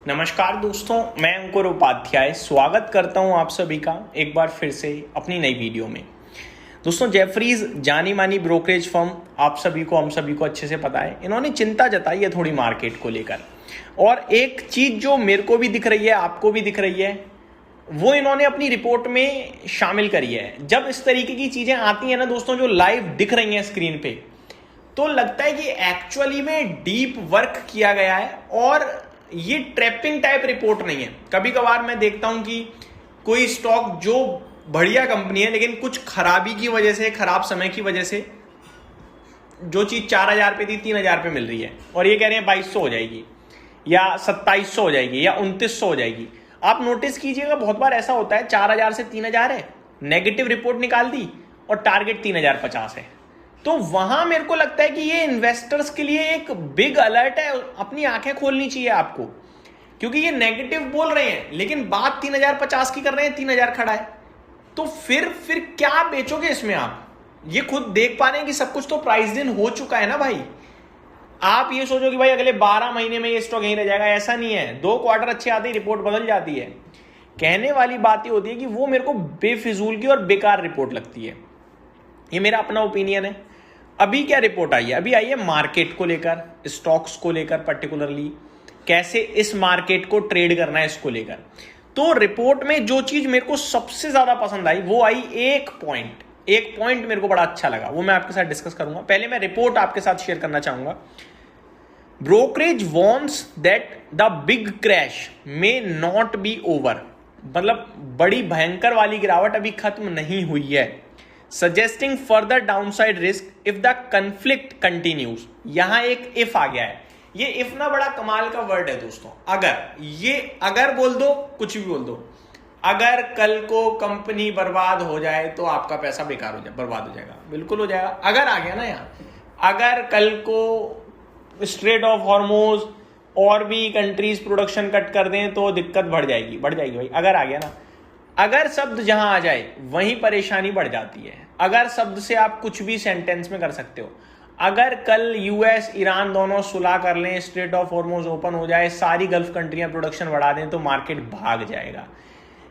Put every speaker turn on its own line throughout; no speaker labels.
नमस्कार दोस्तों, मैं अंकुर उपाध्याय स्वागत करता हूं आप सभी का एक बार फिर से अपनी नई वीडियो में। दोस्तों, जेफरीज जानी मानी ब्रोकरेज फर्म आप सभी को हम सभी को अच्छे से पता है, इन्होंने चिंता जताई है थोड़ी मार्केट को लेकर। और एक चीज जो मेरे को भी दिख रही है, आपको भी दिख रही है, वो इन्होंने अपनी रिपोर्ट में शामिल करी है। जब इस तरीके की चीजें आती हैं ना दोस्तों, जो लाइव दिख रही हैं स्क्रीन पे, तो लगता है कि एक्चुअली में डीप वर्क किया गया है और ये ट्रैपिंग टाइप रिपोर्ट नहीं है। कभी कभार मैं देखता हूं कि कोई स्टॉक जो बढ़िया कंपनी है लेकिन कुछ खराबी की वजह से, खराब समय की वजह से जो चीज 4,000 पे थी 3,000 पे मिल रही है और ये कह रहे हैं 2,200 हो जाएगी या 2,700 हो जाएगी या 2,900 हो जाएगी। आप नोटिस कीजिएगा, बहुत बार ऐसा होता है 4,000 से 3,000 है, नेगेटिव रिपोर्ट निकाल दी और टारगेट 3,050 है। तो वहां मेरे को लगता है कि ये इन्वेस्टर्स के लिए एक बिग अलर्ट है, अपनी आंखें खोलनी चाहिए आपको, क्योंकि ये नेगेटिव बोल रहे हैं लेकिन बात 3,050 की कर रहे हैं, 3,000 खड़ा है। तो फिर क्या बेचोगे इसमें आप? ये खुद देख पा रहे हैं कि सब कुछ तो प्राइस इन हो चुका है ना भाई। आप ये सोचो कि भाई अगले 12 महीने में ये स्टॉक यहीं रह जाएगा, ऐसा नहीं है। 2 क्वार्टर अच्छे आते ही रिपोर्ट बदल जाती है। कहने वाली बात ये होती है कि वो मेरे को बेफिजूल की और बेकार रिपोर्ट लगती है। ये मेरा अपना ओपिनियन है। अभी क्या रिपोर्ट आई है? अभी आई है मार्केट को लेकर, स्टॉक्स को लेकर, पर्टिकुलरली कैसे इस मार्केट को ट्रेड करना है इसको लेकर। तो रिपोर्ट में जो चीज मेरे को सबसे ज्यादा पसंद आई वो आई एक पॉइंट मेरे को बड़ा अच्छा लगा, वो मैं आपके साथ डिस्कस करूंगा। पहले मैं रिपोर्ट आपके साथ शेयर करना चाहूंगा। Brokerage wants that the big crash may not be over, मतलब बड़ी भयंकर वाली गिरावट अभी खत्म नहीं हुई है। Suggesting further downside risk if the conflict continues. यहां एक इफ आ गया है। ये इफ ना बड़ा कमाल का वर्ड है दोस्तों। अगर बोल दो, कुछ भी बोल दो। अगर कल को कंपनी बर्बाद हो जाए तो आपका पैसा बेकार हो जाए, बर्बाद हो जाएगा, बिल्कुल हो जाएगा। अगर आ गया ना यहां, अगर कल को स्ट्रेट ऑफ हॉर्मोज और भी कंट्रीज प्रोडक्शन कट कर दें तो दिक्कत बढ़ जाएगी भाई। अगर आ गया ना, अगर शब्द जहां आ जाए वहीं परेशानी बढ़ जाती है। अगर शब्द से आप कुछ भी सेंटेंस में कर सकते हो। अगर कल यूएस ईरान दोनों सुलह कर लें, स्ट्रेट ऑफ हॉर्मोज ओपन हो जाए, सारी गल्फ कंट्रियां प्रोडक्शन बढ़ा दें तो मार्केट भाग जाएगा।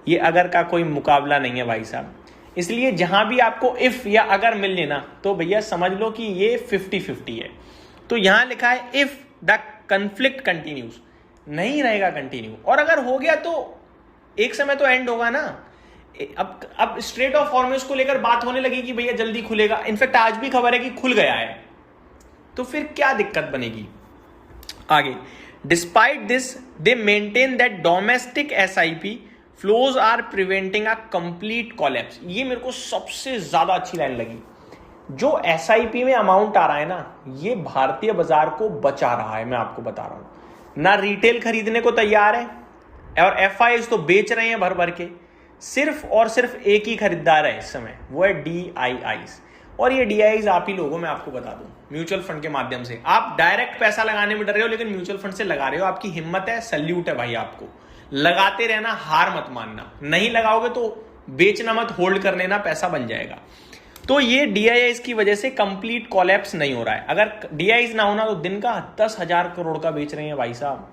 ये अगर का कोई मुकाबला नहीं है भाई साहब। इसलिए जहां भी आपको इफ या अगर मिल लेना तो भैया समझ लो कि ये 50-50 है। तो यहां लिखा है इफ द कंफ्लिक्ट कंटिन्यूज, नहीं रहेगा कंटिन्यू, और अगर हो गया तो एक समय तो एंड होगा ना। अब स्ट्रेट ऑफ हॉर्मोज को लेकर बात होने लगी कि भैया जल्दी खुलेगा। इनफैक्ट आज भी खबर है कि खुल गया है, तो फिर क्या दिक्कत बनेगी आगे। Despite this they maintain that domestic SIP flows are preventing a complete collapse. ये मेरे को सबसे ज्यादा अच्छी लाइन लगी। जो एसआईपी में अमाउंट आ रहा है ना, ये भारतीय बाजार को बचा रहा है। मैं आपको बता रहा हूं ना, रिटेल खरीदने को तैयार है और एफआईआईज तो बेच रहे हैं भर भर के। सिर्फ और सिर्फ एक ही खरीदार है इस समय, वो है डीआईआईज। और ये डीआईआईज आप ही लोगों, मैं आपको बता दूं, म्यूचुअल फंड के माध्यम से। आप डायरेक्ट पैसा लगाने में डर रहे हो लेकिन म्यूचुअल फंड से लगा रहे हो, आपकी हिम्मत है, सल्यूट है भाई आपको। लगाते रहना, हार मत मानना। नहीं लगाओगे तो बेचना मत, होल्ड कर लेना, पैसा बन जाएगा। तो ये डीआईआईज की वजह से कंप्लीट कोलैप्स नहीं हो रहा है। अगर डीआईआईज ना होना तो दिन का 10,000 करोड़ का बेच रहे हैं भाई साहब,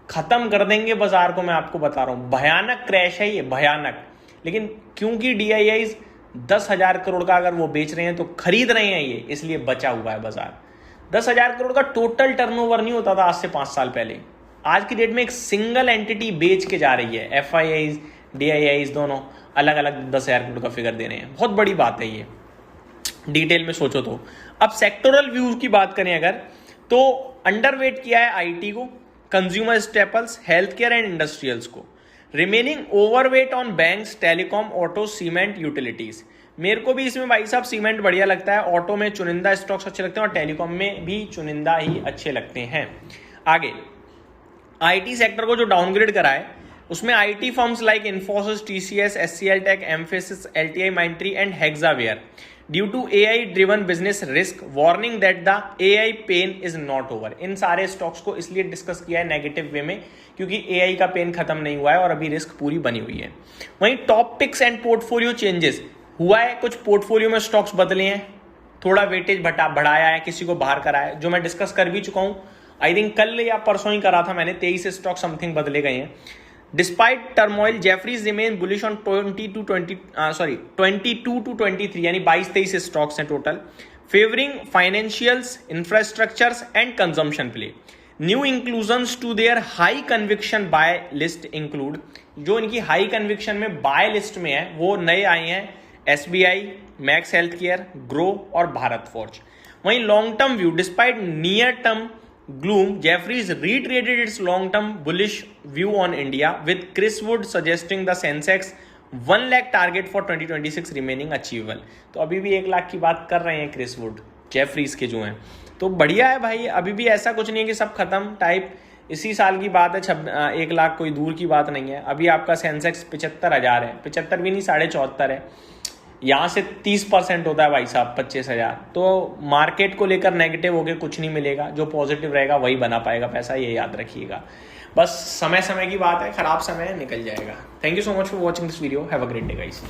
खत्म कर देंगे बाजार को। मैं आपको बता रहा हूं, भयानक क्रैश है ये, भयानक। लेकिन क्योंकि डीआईआईज 10,000 करोड़ का अगर वो बेच रहे हैं तो खरीद रहे हैं ये, इसलिए बचा हुआ है बाजार। 10,000 करोड़ का टोटल टर्नओवर नहीं होता था आज से 5 साल पहले। आज की डेट में एक सिंगल एंटिटी बेच के जा रही है। एफआईआईज, डीआईआईज दोनों अलग अलग 10,000 करोड़ का फिगर दे रहे हैं। बहुत बड़ी बात है ये, डिटेल में सोचो तो। अब सेक्टोरल व्यू की बात करें अगर, तो अंडरवेट किया है आईटी को, consumer staples, health care and industrials को। Remaining overweight on banks, telecom, auto, cement, utilities. मेरे को भी इसमें भाई साहब सीमेंट बढ़िया लगता है, ऑटो में चुनिंदा स्टॉक्स अच्छे लगते हैं और टेलीकॉम में भी चुनिंदा ही अच्छे लगते हैं। आगे आईटी सेक्टर को जो डाउनग्रेड करा है उसमें IT firms like Infosys, TCS, HCL tech, Mphasis, LTI Mindtree and Hexaware due to AI driven business risk, warning that the AI pain is not over. इन सारे स्टॉक्स को इसलिए डिस्कस किया है नेगेटिव वे में क्योंकि एआई का पेन खत्म नहीं हुआ है और अभी रिस्क पूरी बनी हुई है। वहीं top picks and portfolio changes हुआ है, कुछ पोर्टफोलियो में स्टॉक्स बदले हैं, थोड़ा वेटेज बढ़ाया है, किसी को बाहर कराया है, जो मैं डिस्कस कर भी चुका हूं। आई थिंक कल या परसों ही करा था मैंने, 23 स्टॉक समथिंग बदले गए हैं। Despite turmoil Jefferies remain bullish on 22 to 23 यानी 22-23 स्टॉक्स हैं total, favouring financials, infrastructures and consumption play. New inclusions to their high conviction buy list include, जो इनकी हाई कन्विक्शन में बाय लिस्ट में है वो नए आए हैं SBI, Max Health Care, Groww और भारत फोर्ज। वहीं long term view, despite near term gloom, Jefferies reiterated its long-term bullish view on India, with Chris Wood suggesting the Sensex 1 lakh target for 2026 remaining achievable। तो अभी भी 1 लाख की बात कर रहे हैं क्रिस वुड, जेफरीज के जो हैं। तो बढ़िया है भाई, अभी भी ऐसा कुछ नहीं है कि सब खत्म टाइप, इसी साल की बात है, 1 लाख कोई दूर की बात नहीं है। अभी आपका सेंसेक्स 75,000 है, 75 भी नहीं 74.5 है, यहाँ से 30% होता है भाई साहब 25,000। तो मार्केट को लेकर नेगेटिव होके कुछ नहीं मिलेगा, जो पॉजिटिव रहेगा वही बना पाएगा पैसा, ये याद रखिएगा। बस समय समय की बात है, खराब समय निकल जाएगा। Thank you so much for watching this video, have a great day guys.